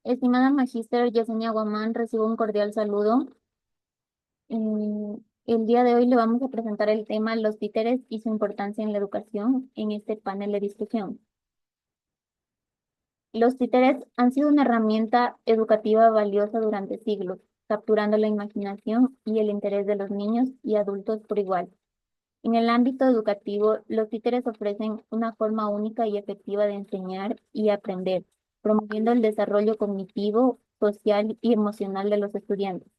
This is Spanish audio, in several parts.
Estimada Magíster Yesenia Guamán, recibo un cordial saludo. El día de hoy le vamos a presentar el tema Los títeres y su importancia en la educación en este panel de discusión. Los títeres han sido una herramienta educativa valiosa durante siglos, capturando la imaginación y el interés de los niños y adultos por igual. En el ámbito educativo, los títeres ofrecen una forma única y efectiva de enseñar y aprender, promoviendo el desarrollo cognitivo, social y emocional de los estudiantes.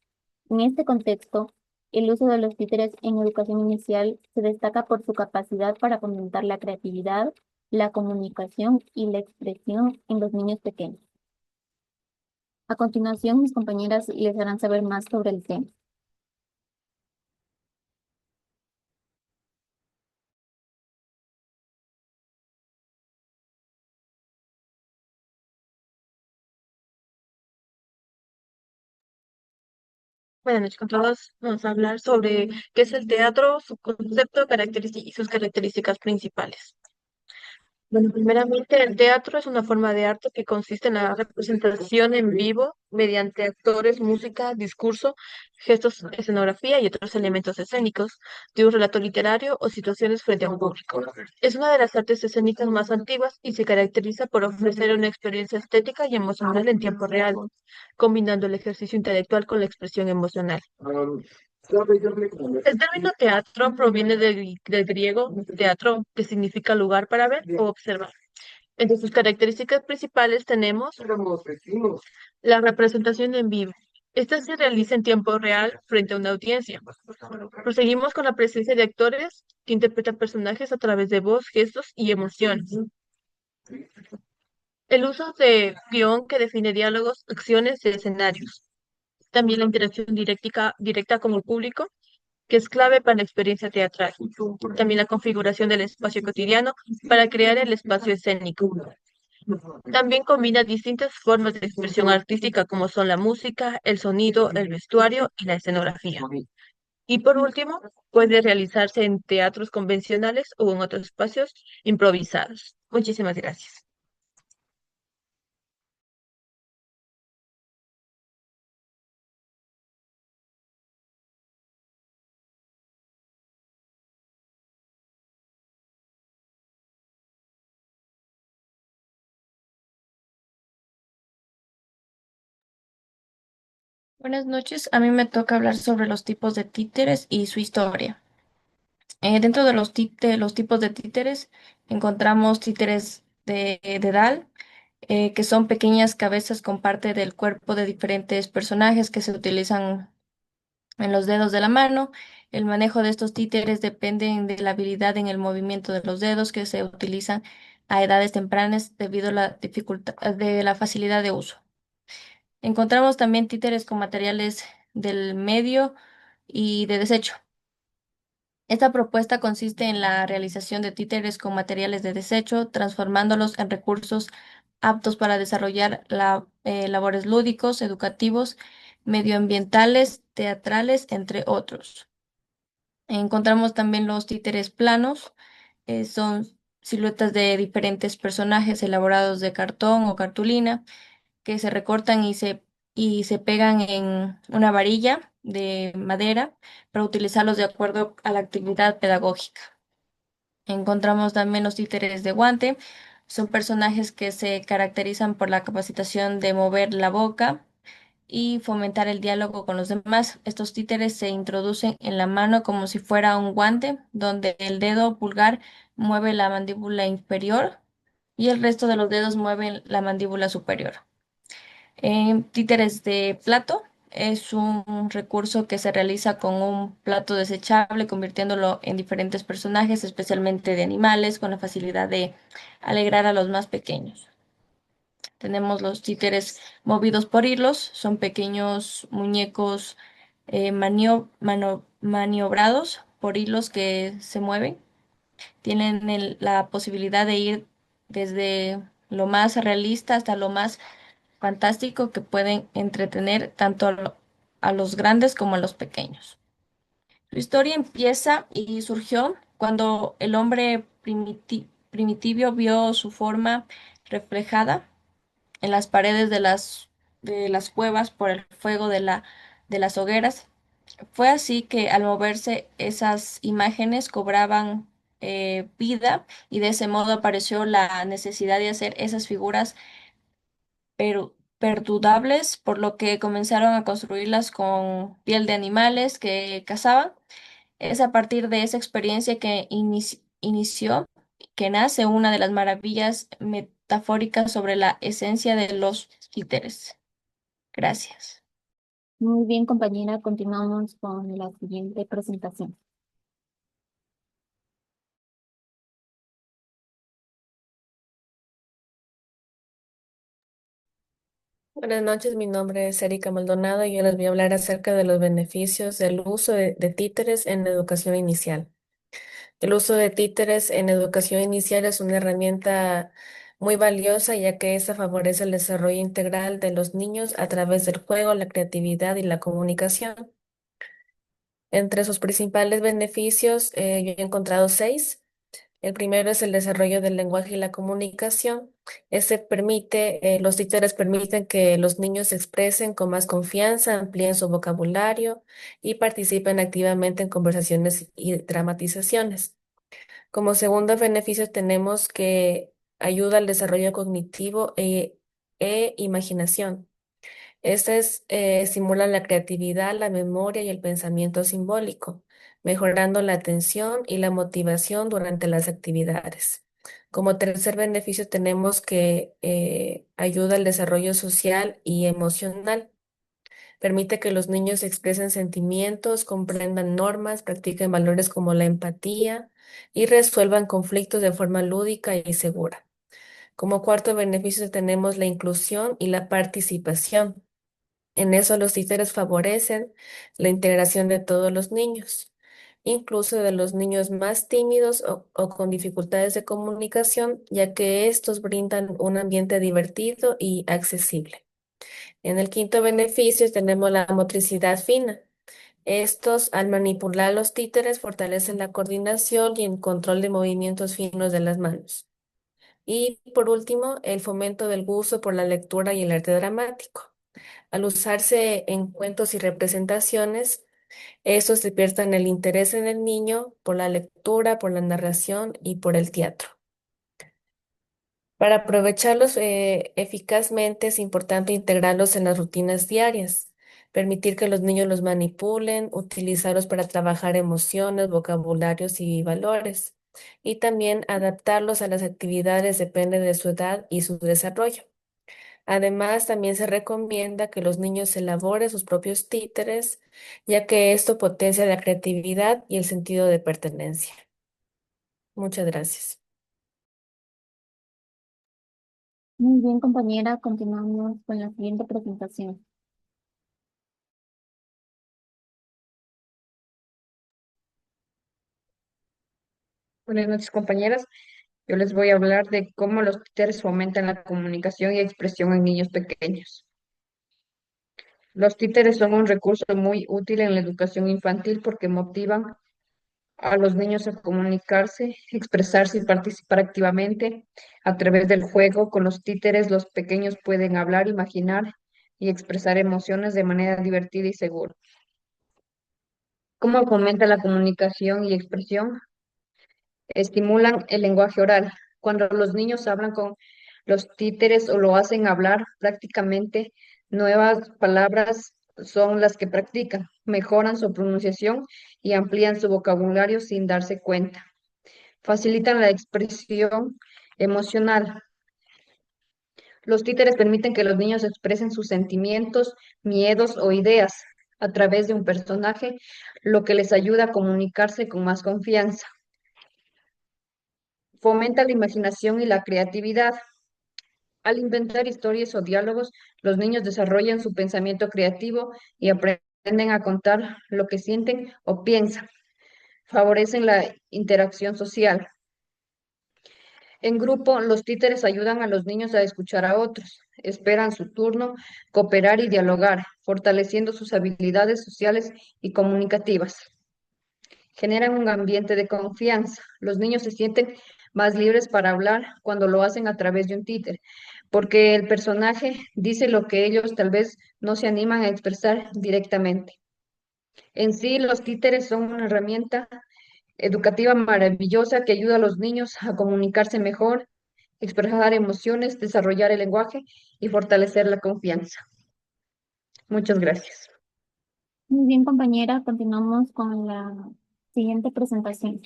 En este contexto, el uso de los títeres en educación inicial se destaca por su capacidad para fomentar la creatividad, la comunicación y la expresión en los niños pequeños. A continuación, mis compañeras les harán saber más sobre el tema. Buenas noches con todos. Vamos a hablar sobre qué es el teatro, su concepto y sus características principales. Bueno, primeramente, el teatro es una forma de arte que consiste en la representación en vivo mediante actores, música, discurso, gestos, escenografía y otros elementos escénicos de un relato literario o situaciones frente a un público. Es una de las artes escénicas más antiguas y se caracteriza por ofrecer una experiencia estética y emocional en tiempo real, combinando el ejercicio intelectual con la expresión emocional. El término teatro proviene del griego teatro, que significa lugar para ver o observar. Entre sus características principales tenemos la representación en vivo. Esta se realiza en tiempo real frente a una audiencia. Proseguimos con la presencia de actores que interpretan personajes a través de voz, gestos y emociones. El uso de guión que define diálogos, acciones y escenarios. También la interacción directa con el público, que es clave para la experiencia teatral. También la configuración del espacio cotidiano para crear el espacio escénico. También combina distintas formas de expresión artística como son la música, el sonido, el vestuario y la escenografía. Y por último, puede realizarse en teatros convencionales o en otros espacios improvisados. Muchísimas gracias. Buenas noches, a mí me toca hablar sobre los tipos de títeres y su historia. Dentro de de los tipos de títeres encontramos títeres de dedal, que son pequeñas cabezas con parte del cuerpo de diferentes personajes que se utilizan en los dedos de la mano. El manejo de estos títeres depende de la habilidad en el movimiento de los dedos que se utilizan a edades tempranas debido a la dificultad de la facilidad de uso. Encontramos también títeres con materiales del medio y de desecho. Esta propuesta consiste en la realización de títeres con materiales de desecho, transformándolos en recursos aptos para desarrollar labores lúdicos, educativos, medioambientales, teatrales, entre otros. Encontramos también los títeres planos, son siluetas de diferentes personajes elaborados de cartón o cartulina que se recortan y se pegan en una varilla de madera para utilizarlos de acuerdo a la actividad pedagógica. Encontramos también los títeres de guante. Son personajes que se caracterizan por la capacitación de mover la boca y fomentar el diálogo con los demás. Estos títeres se introducen en la mano como si fuera un guante, donde el dedo pulgar mueve la mandíbula inferior y el resto de los dedos mueven la mandíbula superior. Títeres de plato es un recurso que se realiza con un plato desechable, convirtiéndolo en diferentes personajes, especialmente de animales, con la facilidad de alegrar a los más pequeños. Tenemos los títeres movidos por hilos, son pequeños muñecos maniobrados por hilos que se mueven. Tienen la posibilidad de ir desde lo más realista hasta lo más fantástico que pueden entretener tanto a los grandes como a los pequeños. Su historia empieza y surgió cuando el hombre primitivo vio su forma reflejada en las paredes de las de las cuevas por el fuego de las hogueras. Fue así que al moverse esas imágenes cobraban vida y de ese modo apareció la necesidad de hacer esas figuras perdudables, por lo que comenzaron a construirlas con piel de animales que cazaban. Es a partir de esa experiencia que inició, que nace una de las maravillas metafóricas sobre la esencia de los títeres. Gracias. Muy bien, compañera, continuamos con la siguiente presentación. Buenas noches, mi nombre es Erika Maldonado y yo les voy a hablar acerca de los beneficios del uso de títeres en educación inicial. El uso de títeres en educación inicial es una herramienta muy valiosa ya que esta favorece el desarrollo integral de los niños a través del juego, la creatividad y la comunicación. Entre sus principales beneficios, yo he encontrado seis. El primero es el desarrollo del lenguaje y la comunicación. Los títeres permiten que los niños se expresen con más confianza, amplíen su vocabulario y participen activamente en conversaciones y dramatizaciones. Como segundo beneficio tenemos que ayuda al desarrollo cognitivo e imaginación. Estimula la creatividad, la memoria y el pensamiento simbólico, mejorando la atención y la motivación durante las actividades. Como tercer beneficio tenemos que ayuda al desarrollo social y emocional. Permite que los niños expresen sentimientos, comprendan normas, practiquen valores como la empatía y resuelvan conflictos de forma lúdica y segura. Como cuarto beneficio tenemos la inclusión y la participación. En eso los títeres favorecen la integración de todos los niños, incluso de los niños más tímidos o con dificultades de comunicación, ya que estos brindan un ambiente divertido y accesible. En el quinto beneficio tenemos la motricidad fina. Estos, al manipular los títeres, fortalecen la coordinación y el control de movimientos finos de las manos. Y por último, el fomento del gusto por la lectura y el arte dramático. Al usarse en cuentos y representaciones, estos despiertan el interés en el niño por la lectura, por la narración y por el teatro. Para aprovecharlos eficazmente es importante integrarlos en las rutinas diarias, permitir que los niños los manipulen, utilizarlos para trabajar emociones, vocabularios y valores, y también adaptarlos a las actividades depende de su edad y su desarrollo. Además, también se recomienda que los niños elaboren sus propios títeres, ya que esto potencia la creatividad y el sentido de pertenencia. Muchas gracias. Muy bien, compañera, continuamos con la siguiente presentación. Buenas noches, compañeras. Yo les voy a hablar de cómo los títeres fomentan la comunicación y expresión en niños pequeños. Los títeres son un recurso muy útil en la educación infantil porque motivan a los niños a comunicarse, expresarse y participar activamente a través del juego. Con los títeres, los pequeños pueden hablar, imaginar y expresar emociones de manera divertida y segura. ¿Cómo fomenta la comunicación y expresión? Estimulan el lenguaje oral. Cuando los niños hablan con los títeres o lo hacen hablar, prácticamente nuevas palabras son las que practican, mejoran su pronunciación y amplían su vocabulario sin darse cuenta. Facilitan la expresión emocional. Los títeres permiten que los niños expresen sus sentimientos, miedos o ideas a través de un personaje, lo que les ayuda a comunicarse con más confianza. Fomenta la imaginación y la creatividad. Al inventar historias o diálogos, los niños desarrollan su pensamiento creativo y aprenden a contar lo que sienten o piensan. Favorecen la interacción social. En grupo, los títeres ayudan a los niños a escuchar a otros, esperan su turno, cooperar y dialogar, fortaleciendo sus habilidades sociales y comunicativas. Generan un ambiente de confianza. Los niños se sienten más libres para hablar cuando lo hacen a través de un títere, porque el personaje dice lo que ellos tal vez no se animan a expresar directamente. En sí, los títeres son una herramienta educativa maravillosa que ayuda a los niños a comunicarse mejor, expresar emociones, desarrollar el lenguaje y fortalecer la confianza. Muchas gracias. Muy bien, compañera, continuamos con la siguiente presentación.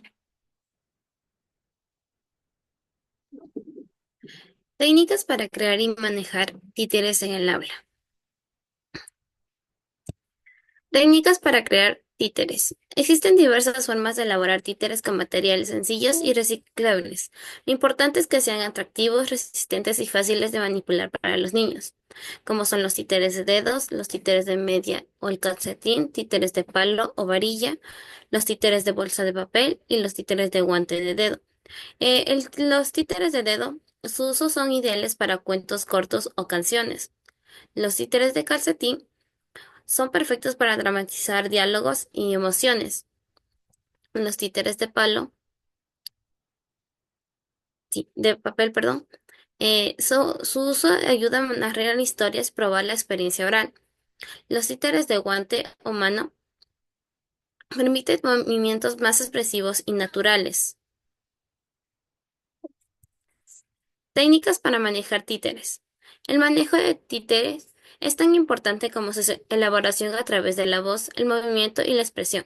Técnicas para crear y manejar títeres en el aula. Técnicas para crear títeres. Existen diversas formas de elaborar títeres con materiales sencillos y reciclables. Lo importante es que sean atractivos, resistentes y fáciles de manipular para los niños, como son los títeres de dedos, los títeres de media o el calcetín, títeres de palo o varilla, los títeres de bolsa de papel y los títeres de guante de dedo. Los títeres de dedo, su uso son ideales para cuentos cortos o canciones. Los títeres de calcetín son perfectos para dramatizar diálogos y emociones. Los títeres de palo, sí, de papel, perdón, su uso ayuda a narrar historias y probar la experiencia oral. Los títeres de guante o mano permiten movimientos más expresivos y naturales. Técnicas para manejar títeres. El manejo de títeres es tan importante como su elaboración a través de la voz, el movimiento y la expresión.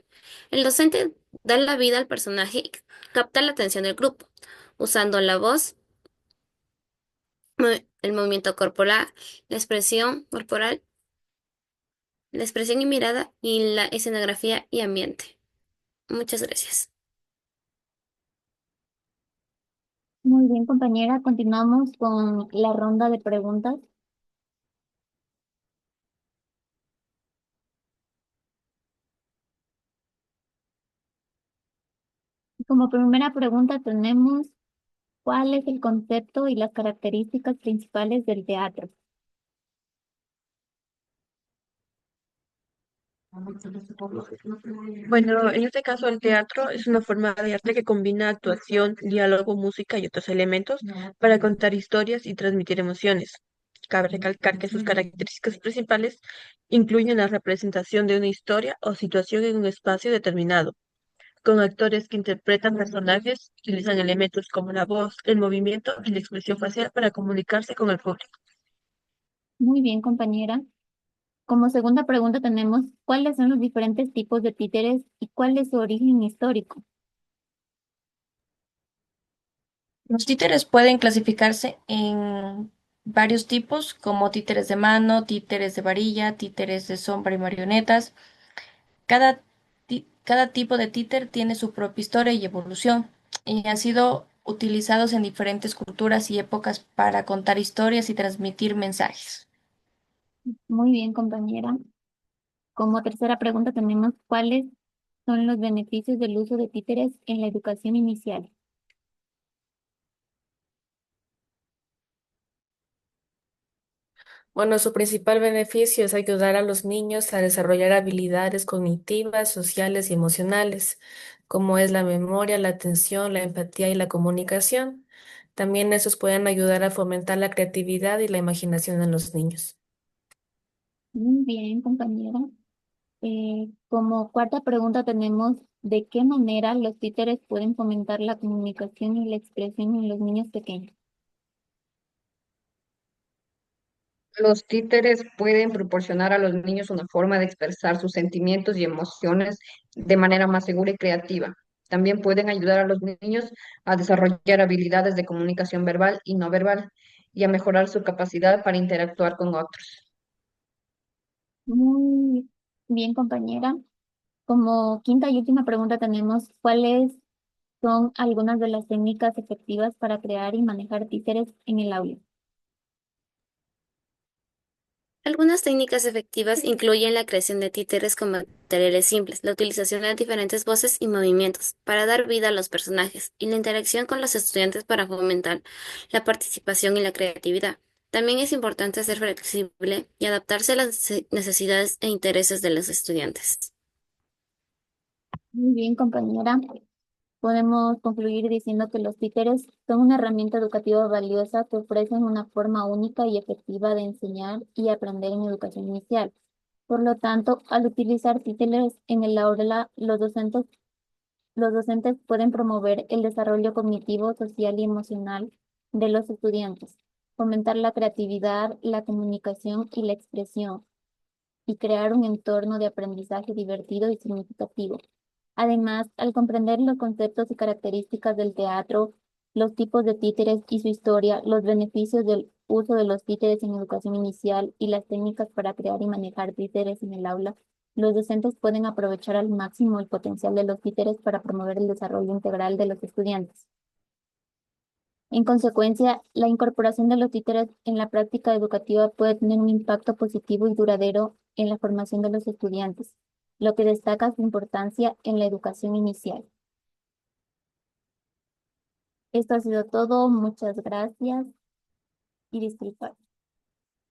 El docente da la vida al personaje y capta la atención del grupo, usando la voz, el movimiento corporal, la expresión corporal, la expresión y mirada y la escenografía y ambiente. Muchas gracias. Muy bien, compañera, continuamos con la ronda de preguntas. Como primera pregunta tenemos, ¿cuál es el concepto y las características principales del teatro? Bueno, en este caso el teatro es una forma de arte que combina actuación, diálogo, música y otros elementos para contar historias y transmitir emociones. Cabe recalcar que sus características principales incluyen la representación de una historia o situación en un espacio determinado, con actores que interpretan personajes, utilizan elementos como la voz, el movimiento y la expresión facial para comunicarse con el público. Muy bien, compañera. Como segunda pregunta tenemos, ¿cuáles son los diferentes tipos de títeres y cuál es su origen histórico? Los títeres pueden clasificarse en varios tipos, como títeres de mano, títeres de varilla, títeres de sombra y marionetas. Cada tipo de títer tiene su propia historia y evolución, y han sido utilizados en diferentes culturas y épocas para contar historias y transmitir mensajes. Muy bien, compañera. Como tercera pregunta tenemos, ¿cuáles son los beneficios del uso de títeres en la educación inicial? Bueno, su principal beneficio es ayudar a los niños a desarrollar habilidades cognitivas, sociales y emocionales, como es la memoria, la atención, la empatía y la comunicación. También esos pueden ayudar a fomentar la creatividad y la imaginación en los niños. Muy bien, compañera. Como cuarta pregunta tenemos, ¿de qué manera los títeres pueden fomentar la comunicación y la expresión en los niños pequeños? Los títeres pueden proporcionar a los niños una forma de expresar sus sentimientos y emociones de manera más segura y creativa. También pueden ayudar a los niños a desarrollar habilidades de comunicación verbal y no verbal y a mejorar su capacidad para interactuar con otros. Muy bien, compañera. Como quinta y última pregunta tenemos, ¿cuáles son algunas de las técnicas efectivas para crear y manejar títeres en el aula? Algunas técnicas efectivas incluyen la creación de títeres con materiales simples, la utilización de diferentes voces y movimientos para dar vida a los personajes y la interacción con los estudiantes para fomentar la participación y la creatividad. También es importante ser flexible y adaptarse a las necesidades e intereses de los estudiantes. Muy bien, compañera. Podemos concluir diciendo que los títeres son una herramienta educativa valiosa que ofrecen una forma única y efectiva de enseñar y aprender en educación inicial. Por lo tanto, al utilizar títeres en el aula, los docentes pueden promover el desarrollo cognitivo, social y emocional de los estudiantes, fomentar la creatividad, la comunicación y la expresión, y crear un entorno de aprendizaje divertido y significativo. Además, al comprender los conceptos y características del teatro, los tipos de títeres y su historia, los beneficios del uso de los títeres en educación inicial y las técnicas para crear y manejar títeres en el aula, los docentes pueden aprovechar al máximo el potencial de los títeres para promover el desarrollo integral de los estudiantes. En consecuencia, la incorporación de los títeres en la práctica educativa puede tener un impacto positivo y duradero en la formación de los estudiantes, lo que destaca su importancia en la educación inicial. Esto ha sido todo. Muchas gracias y disculpad.